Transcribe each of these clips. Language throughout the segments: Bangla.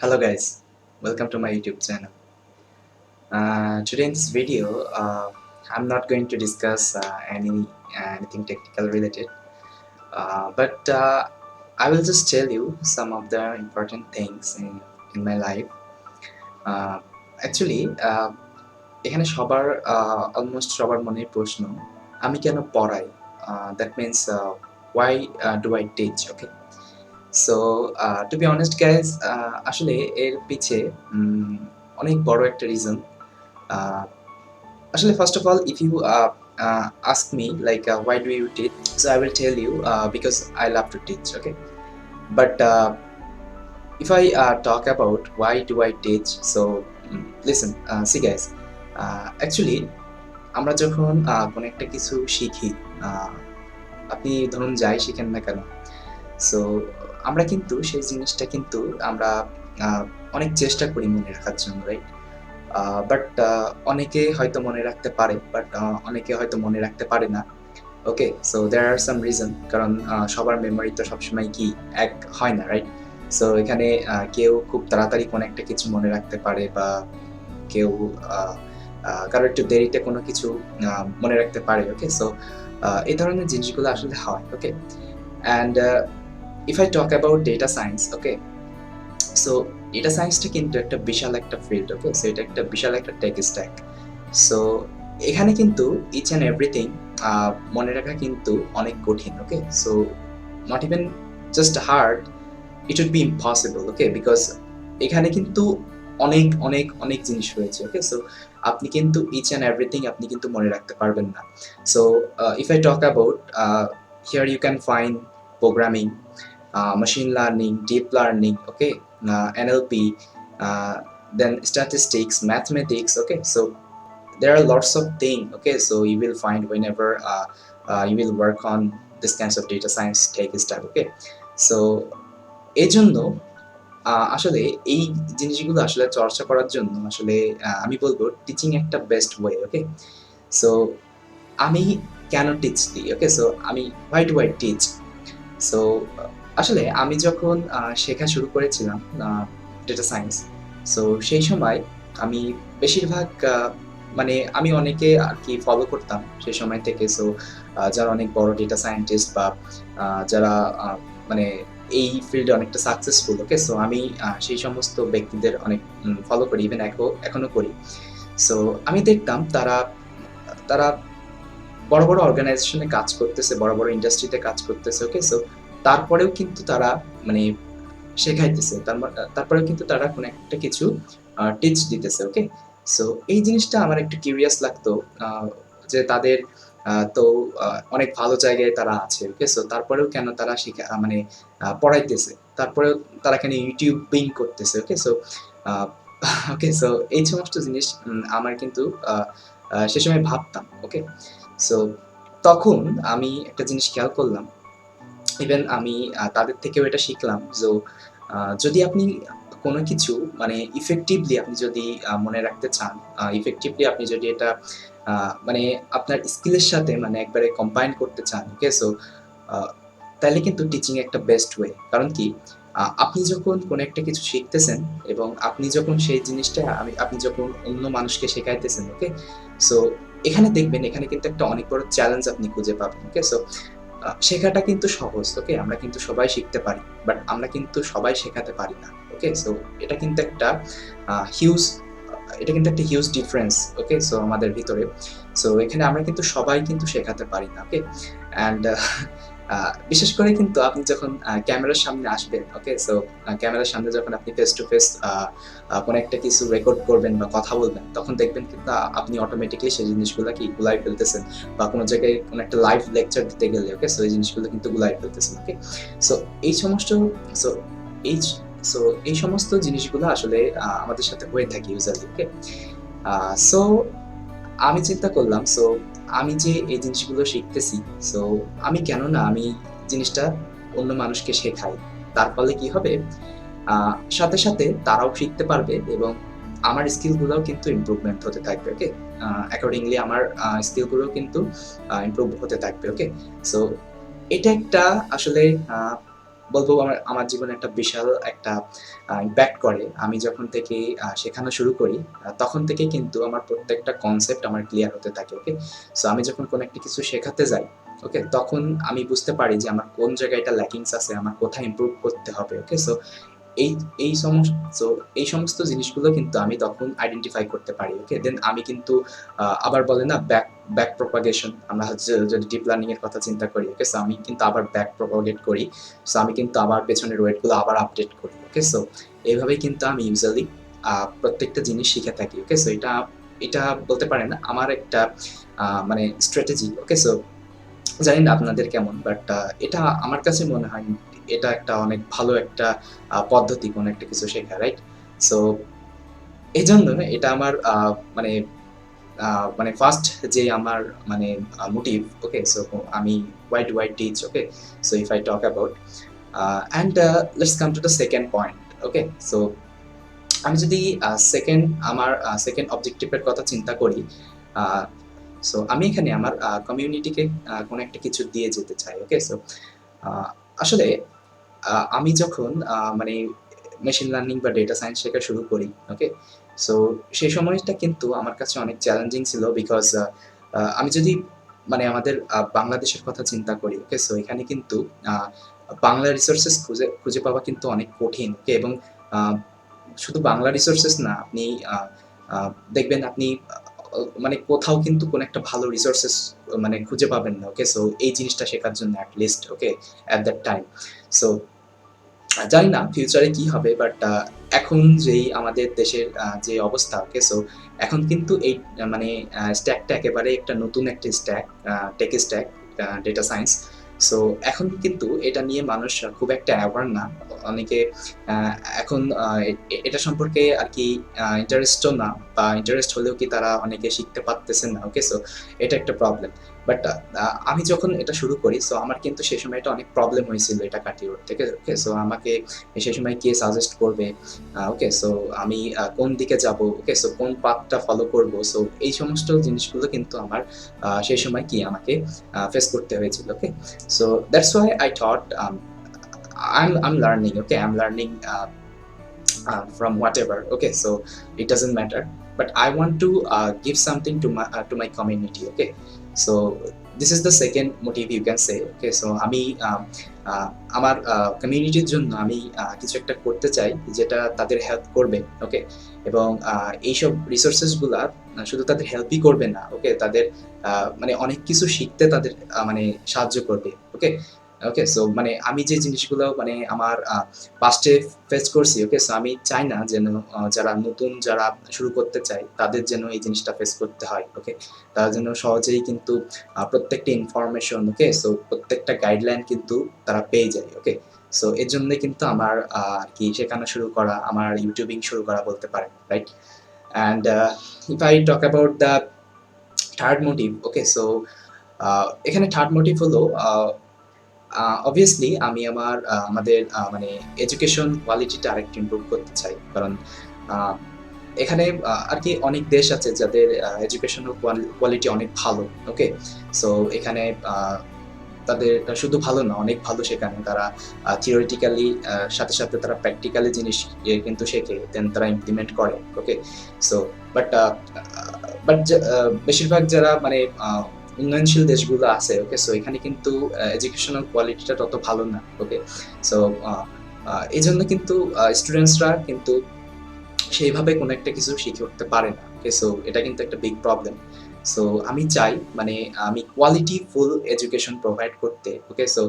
Hello guys, welcome to my YouTube channel. Today in this video, I'm not going to discuss anything technical related, but I will just tell you some of the important things in my life. Uh, actually, এখানে সবার almost সবার মনের প্রশ্ন আমি কেন পড়াই? That means why do I teach? Okay. So to be honest guys আসলে এর পিছে অনেক বড় একটা রিজন আসলে first of all if you ask me like why do you teach, so I will tell you because I love to teach. Okay, but if I talk about why do I teach, so listen, see guys, actually আমরা যখন কোনো একটা কিছু শিখি, আপনি ধরুন যাই শিখেন না কেন, সো আমরা কিন্তু সেই জিনিসটা কিন্তু আমরা অনেক চেষ্টা করি মনে রাখার জন্য, রাইট? বাট অনেকে হয়তো মনে রাখতে পারে, বাট অনেকে হয়তো মনে রাখতে পারে না। ওকে, so there R some reason, কারণ সবার মেমোরি তো সবসময় কি এক হয় না, রাইট? সো এখানে কেউ খুব তাড়াতাড়ি কোনো একটা কিছু মনে রাখতে পারে, বা কেউ কারো একটু দেরিতে কোনো কিছু মনে রাখতে পারে। ওকে, সো এই ধরনের জিনিসগুলো আসলে হয়। ওকে, and if I talk about data science, okay, so data science টা কিন্তু একটা বিশাল একটা ফিল্ড। ওকে, সো এটা একটা বিশাল একটা টেক স্ট্যাক। সো এখানে কিন্তু ইচ অ্যান্ড এভরিথিং মনে রাখা কিন্তু অনেক কঠিন। Okay, so not even just hard, it would be impossible. Okay, because এখানে কিন্তু অনেক অনেক অনেক জিনিস রয়েছে। ওকে, সো আপনি কিন্তু ইচ অ্যান্ড এভরিথিং আপনি কিন্তু মনে রাখতে পারবেন না। So if I talk about here you can find programming, machine learning, deep learning, okay, NLP, then statistics, mathematics. Okay, so there are lots of things. Okay, so you will find whenever you will work on this kinds of data science tech stuff. Okay, so এই জন্য আসলে এই জিনিসগুলো আসলে চর্চা করার জন্য আসলে আমি বলবো টিচিং একটা বেস্ট ওয়ে। ওকে, সো আমি কেন টিচ দিই? ওকে, সো আমি why do I teach? So আসলে আমি যখন শেখা শুরু করেছিলাম ডেটা সায়েন্স, সো সেই সময় আমি বেশিরভাগ মানে আমি অনেকে আর কি ফলো করতাম সেই সময় থেকে। সো যারা অনেক বড় ডেটা সায়েন্টিস্ট বা যারা মানে এই ফিল্ডে অনেকটা সাকসেসফুল। ওকে, সো আমি সেই সমস্ত ব্যক্তিদের অনেক ফলো করি, ইভেন এখনো করি। সো আমি দেখতাম তারা তারা বড় বড় অর্গানাইজেশনে কাজ করতেছে, বড় বড় ইন্ডাস্ট্রিতে কাজ করতেছে। ওকে, সো তারপরেও কিন্তু তারা মানে শেখাইতেছে, তারপরেও কিন্তু তারা কোনো একটা কিছু টিচ দিতেছে। ওকে, সো এই জিনিসটা আমার একটু কিউরিয়াস লাগতো, যে তাদের তো অনেক ভালো জায়গায় তারা আছে। ওকে, সো তারপরেও কেন তারা মানে পড়াইতেছে, তারপরেও তারা কেন ইউটিউবিং করতেছে? ওকে, সো ওকে, সো এই সমস্ত জিনিস আমার কিন্তু সে সময় ভাবতাম। ওকে, সো তখন আমি একটা জিনিস খেয়াল করলাম, ইভেন আমি তাদের থেকেও এটা শিখলাম। সো যদি আপনি কোনো কিছু মানে ইফেক্টিভলি আপনি যদি মনে রাখতে চান, ইফেক্টিভলি আপনি যদি এটা মানে আপনার স্কিলের সাথে মানে একবারে কম্বাইন করতে চান, ওকে, সো তাহলে কিন্তু টিচিং একটা বেস্ট ওয়ে। কারণ কি, আপনি যখন কোনো একটা কিছু শিখতেছেন এবং আপনি যখন সেই জিনিসটা আপনি যখন অন্য মানুষকে শেখাইতেছেন, ওকে, সো এখানে দেখবেন এখানে কিন্তু একটা অনেক বড় চ্যালেঞ্জ আপনি খুঁজে পাবেন। ওকে, সো শেখাটা কিন্তু সহজ। ওকে, আমরা কিন্তু সবাই শিখতে পারি, বাট আমরা কিন্তু সবাই শেখাতে পারি না। ওকে, সো এটা কিন্তু একটা হিউজ এটা কিন্তু একটা হিউজ ডিফারেন্স। ওকে, সো আমাদের ভিতরে, সো এখানে আমরা কিন্তু সবাই কিন্তু শেখাতে পারি না। ওকে, অ্যান্ড বিশেষ করে কিন্তু আপনি যখন ক্যামেরার সামনে আসবেন, ওকে, সো ক্যামেরার সামনে যখন আপনি ফেস টু ফেস কোনো একটা কিছু রেকর্ড করবেন বা কথা বলবেন, তখন দেখবেন কিন্তু আপনি অটোমেটিক্যালি সেই জিনিসগুলো কি গুলাই ফেলতেছেন, বা কোনো জায়গায় কোনো একটা লাইভ লেকচার দিতে গেলে, ওকে, সো এই জিনিসগুলো কিন্তু গুলাই ফেলতেছেন। ওকে, সো এই সমস্ত সো এই সো এই সমস্ত জিনিসগুলো আসলে আমাদের সাথে হয়ে থাকে ইউজুয়ালি। ওকে, সো আমি চিন্তা করলাম, সো আমি যে এই জিনিসগুলো শিখতেছি, সো আমি কেন না আমি জিনিসটা অন্য মানুষকে শেখাই। তার ফলে কি হবে, সাথে সাথে তারাও শিখতে পারবে এবং আমার স্কিলগুলোও কিন্তু ইমপ্রুভমেন্ট হতে থাকবে। ওকে, অ্যাকর্ডিংলি আমার স্কিলগুলোও কিন্তু ইমপ্রুভ হতে থাকবে। ওকে, সো এটা একটা আসলে বলবো আমার আমার জীবনে একটা বিশাল একটা ইম্প্যাক্ট করে। আমি যখন থেকে শেখানো শুরু করি, তখন থেকে কিন্তু আমার প্রত্যেকটা কনসেপ্ট আমার ক্লিয়ার হতে থাকে, ওকে? সো আমি যখন কোনো একটা কিছু শেখাতে যাই, ওকে? তখন আমি বুঝতে পারি যে আমার কোন জায়গায় ল্যাকিংস আছে, আমার কোথায় ইমপ্রুভ করতে হবে, ওকে? সো এই এই সো এই সমস্ত জিনিসগুলো কিন্তু আমি তখন আইডেন্টিফাই করতে পারি, ওকে? দেন আমি কিন্তু আবার বলে না ব্যাক প্রপাগেশন, আমরা হচ্ছে যদি ডিপ লার্নিং এর কথা চিন্তা করি, ওকে? সো আমি কিন্তু আবার ব্যাক প্রপাগেট করি। সো আমি কিন্তু আবার পেছনের ওয়েটগুলো আবার আপডেট করি, ওকে? সো এইভাবেই কিন্তু আমি ইউজুয়ালি প্রত্যেকটা জিনিস শিখে থাকি, ওকে? সো এটা এটা বলতে পারেন আমার একটা মানে স্ট্র্যাটেজি, ওকে? সো জানি না আপনাদের কেমন, বাট এটা আমার কাছে মনে হয় এটা একটা অনেক ভালো একটা পদ্ধতি কোনো একটা কিছু শেখা, রাইট? সো এইজন্য এটা আমার মানে মানে ফার্স্ট যে আমার মানে মোটিভ, ওকে? সো আমি why do I teach, okay? So if I talk about and let's come to the second point, okay? So আমি যদি সেকেন্ড আমার সেকেন্ড অবজেক্টিভের কথা চিন্তা করি, সো আমি এখানে আমার কমিউনিটিকে কোনো একটা কিছু দিয়ে যেতে চাই, ওকে? সো আসলে আমি যখন মানে মেশিন লার্নিং বা ডেটা সায়েন্স শেখা শুরু করি, ওকে? সো সেই সময়টা কিন্তু আমার কাছে অনেক চ্যালেঞ্জিং ছিল, বিকজ আমি যদি মানে আমাদের বাংলাদেশের কথা চিন্তা করি, ওকে? সো এখানে কিন্তু বাংলা রিসোর্সেস খুঁজে খুঁজে পাওয়া কিন্তু অনেক কঠিন, ওকে? এবং আহ, শুধু বাংলা রিসোর্সেস না, আপনি দেখবেন আপনি মানে কোথাও কিন্তু কোনো একটা ভালো রিসোর্সেস মানে খুঁজে পাবেন না, ওকে? সো এই জিনিসটা শেখার জন্য at least, okay, at that time. So জানি না ফিউচারে কি হবে, বাট এখন যেই আমাদের দেশের যে অবস্থা, ওকে? সো এখন কিন্তু এই মানে স্ট্যাকটা একেবারে একটা নতুন একটা stack, tech stack, data science. So এখন কিন্তু এটা নিয়ে মানুষ খুব একটা অ্যাওয়ার না। অনেকে আহ, এখন এটা সম্পর্কে আর কি ইন্টারেস্টও না, বা ইন্টারেস্ট হলেও কি তারা অনেকে শিখতে পারতেছেন না, ওকে? সো এটা একটা প্রবলেম। বাট আমি যখন এটা শুরু করি, সো আমার কিন্তু সেই সময় এটা অনেক প্রবলেম হয়েছিল এটা কাটিয়ে উঠতে, ওকে? সো আমাকে সেই সময় কে সাজেস্ট করবে, ওকে? সো আমি কোন দিকে যাব, ওকে? সো কোন পাথটা ফলো করব, সো এই সমস্ত জিনিসগুলো কিন্তু আমার সেই সময় কি আমাকে ফেস করতে হয়েছিল, okay? So that's why I thought I'm learning, okay? I'm learning from whatever, okay? So it doesn't matter, but I want to give something to my community, okay? So this is the second motive, you can say, okay? So আমি আমার কমিউনিটির জন্য আমি কিছু একটা করতে চাই যেটা তাদের হেল্প করবে, ওকে? এবং এইসব রিসোর্সেসগুলা শুধু তাদের হেল্পই করবে না, ওকে? তাদের মানে অনেক কিছু শিখতে তাদের মানে সাহায্য করবে, ওকে? ওকে? সো মানে আমি যে জিনিসগুলো মানে আমার পাস্টে ফেস করছি, ওকে? সো আমি চাই না যেন যারা নতুন যারা শুরু করতে চায় তাদের যেন এই জিনিসটা ফেস করতে হয়, ওকে? তারা যেন সহজেই কিন্তু প্রত্যেকটা ইনফরমেশন, ওকে? সো প্রত্যেকটা গাইডলাইন কিন্তু তারা পেয়ে যায়, ওকে? সো এর জন্য কিন্তু আমার আর কি শেখানো শুরু করা, আমার ইউটিউবিং শুরু করা বলতে পারেন, right? And if I talk about the third motive, okay? So এখানে থার্ড মোটিভ হলো অবভিয়াসলি আমি আমার আমাদের মানে এডুকেশন কোয়ালিটিটা আরেকটু ইমপ্রুভ করতে চাই, কারণ আহ, এখানে আর কি অনেক দেশ আছে যাদের এডুকেশনাল কোয়ালিটি অনেক ভালো, ওকে? সো এখানে তাদের শুধু ভালো না, অনেক ভালো শেখানো, তারা থিওরিটিক্যালি সাথে সাথে তারা প্র্যাকটিক্যালি জিনিস কিন্তু শেখে, দেন তারা ইমপ্লিমেন্ট করে, ওকে? সো বাট বাট বেশিরভাগ যারা মানে উন্নয়নশীল দেশগুলো আছে, ওকে? সো এখানে কিন্তু এডুকেশনাল কোয়ালিটিটা তত ভালো না, ওকে? সো এই জন্য কিন্তু স্টুডেন্টসরা কিন্তু সেইভাবে কোনো একটা কিছু শিখে উঠতে পারে না, ওকে? সো এটা কিন্তু একটা বিগ প্রবলেম। সো আমি চাই মানে আমি কোয়ালিটি ফুল এডুকেশন প্রোভাইড করতে, ওকে? সো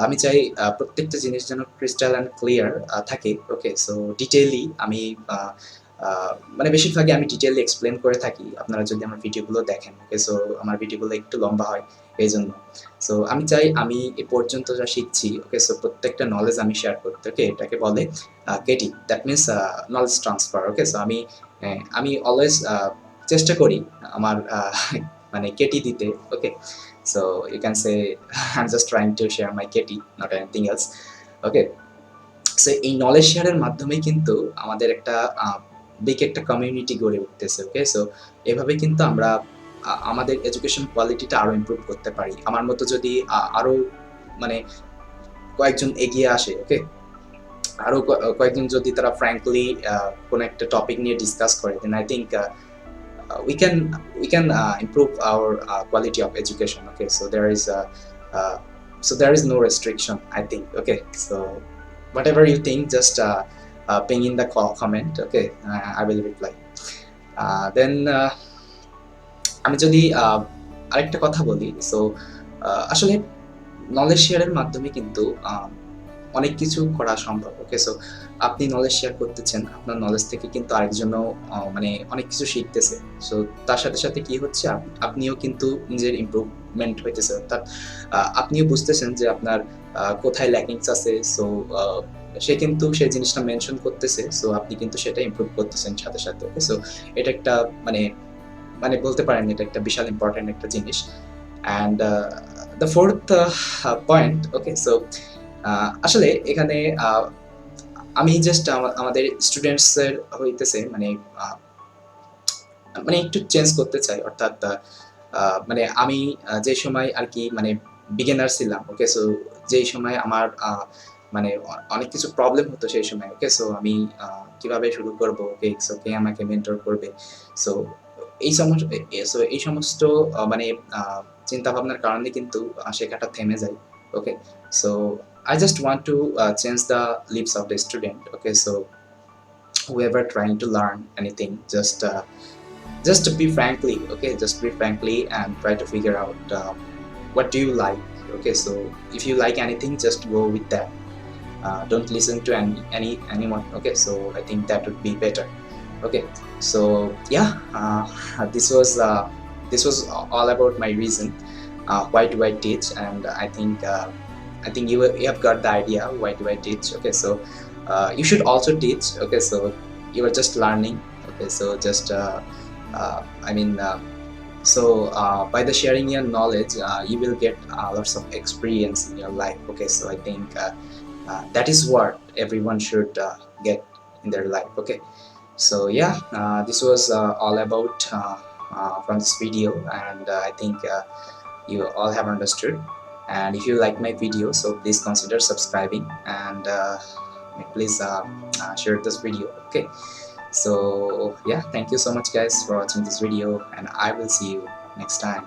আমি চাই প্রত্যেকটা জিনিস যেন ক্রিস্টাল অ্যান্ড ক্লিয়ার থাকে, ওকে? সো ডিটেইলি আমি আহ, মানে বেশিরভাগই আমি ডিটেইলি এক্সপ্লেন করে থাকি, আপনারা যদি আমার ভিডিওগুলো দেখেন, ওকে? সো আমার ভিডিওগুলো একটু লম্বা হয় এই জন্য। সো আমি চাই আমি এ পর্যন্ত যা শিখছি, ওকে? সো প্রত্যেকটা নলেজ আমি শেয়ার করতে, ওকে? এটাকে বলে KT, that means knowledge transfer, okay? So আমি অলওয়েজ চেষ্টা করি আমার মানে কেটি দিতে, okay? So you can say I am just trying to share my KT, not anything else, okay? So এই নলেজ শেয়ারের মাধ্যমেই কিন্তু আমাদের একটা বিগ একটা কমিউনিটি গড়ে উঠতেছে, ওকে? সো এভাবে কিন্তু আমরা আমাদের এডুকেশন কোয়ালিটিটা আরো ইমপ্রুভ করতে পারি। আমার মতো যদি আরো মানে কয়েকজন এগিয়ে আসে, ওকে, আরও কয়েকজন যদি তারা ফ্র্যাঙ্কলি কোনো একটা টপিক নিয়ে ডিসকাস করে, then I think we can improve our quality of education. Okay, so there is no restriction, I think. Okay, so whatever you think, just ping in the comment. Okay, I will reply. Then আমি যদি আরেকটা কথা বলি, সো আসলে নলেজ শেয়ারের মাধ্যমে কিন্তু অনেক কিছু করা সম্ভব। ওকে, সো আপনি নলেজ শেয়ার করতেছেন, আপনার নলেজ থেকে কিন্তু আরেকজনও মানে অনেক কিছু শিখতেছে। সো তার সাথে সাথে কি হচ্ছে, আপনিও কিন্তু নিজের ইমপ্রুভমেন্ট হইতেছে, অর্থাৎ আপনিও বুঝতেছেন যে আপনার কোথায় ল্যাকিংস আছে। সো সে কিন্তু সেই জিনিসটা মেনশন করতেছে, সো আপনি কিন্তু সেটা ইমপ্রুভ করতেছেন সাথে সাথে। ওকে, সো এটা একটা মানে মানে বলতে পারেন এটা একটা বিশাল ইম্পর্টেন্ট একটা জিনিস। And the fourth point, okay, so আসলে এখানে আমি জাস্ট আমাদের স্টুডেন্টসের হইতেছে মানে একটু চেঞ্জ করতে চাই, অর্থাৎ মানে আমি যে সময় আর কি মানে বিগিনার ছিলাম, ওকে, সো যেই সময় আমার মানে অনেক কিছু প্রবলেম হতো সেই সময়। ওকে, সো আমি কিভাবে শুরু করবো, ওকে, সো কে আমাকে মেন্টর করবে। সো এই সমস্ত মানে চিন্তা ভাবনার কারণে কিন্তু শেখাটা থেমে যায়। ওকে, so I just want to change the lives of the student. Okay, so whoever trying to learn anything, just be frankly, okay, just be frankly and try to figure out what do you like. Okay, so if you like anything, just go with that. Don't listen to anyone. Okay, so I think that would be better. Okay, so yeah, this was all about my reason, why do I teach, and I think you have got the idea why do I teach. Okay, so you should also teach. Okay, so you are just learning. Okay, so just I mean so by the sharing your knowledge, you will get lots of experience in your life. Okay, so I think that is what everyone should get in their life. Okay, so yeah, this was all about from this video, and I think you all have understood. And if you like my video, so please consider subscribing, and please share this video. Okay, so yeah, thank you so much guys for watching this video, and I will see you next time.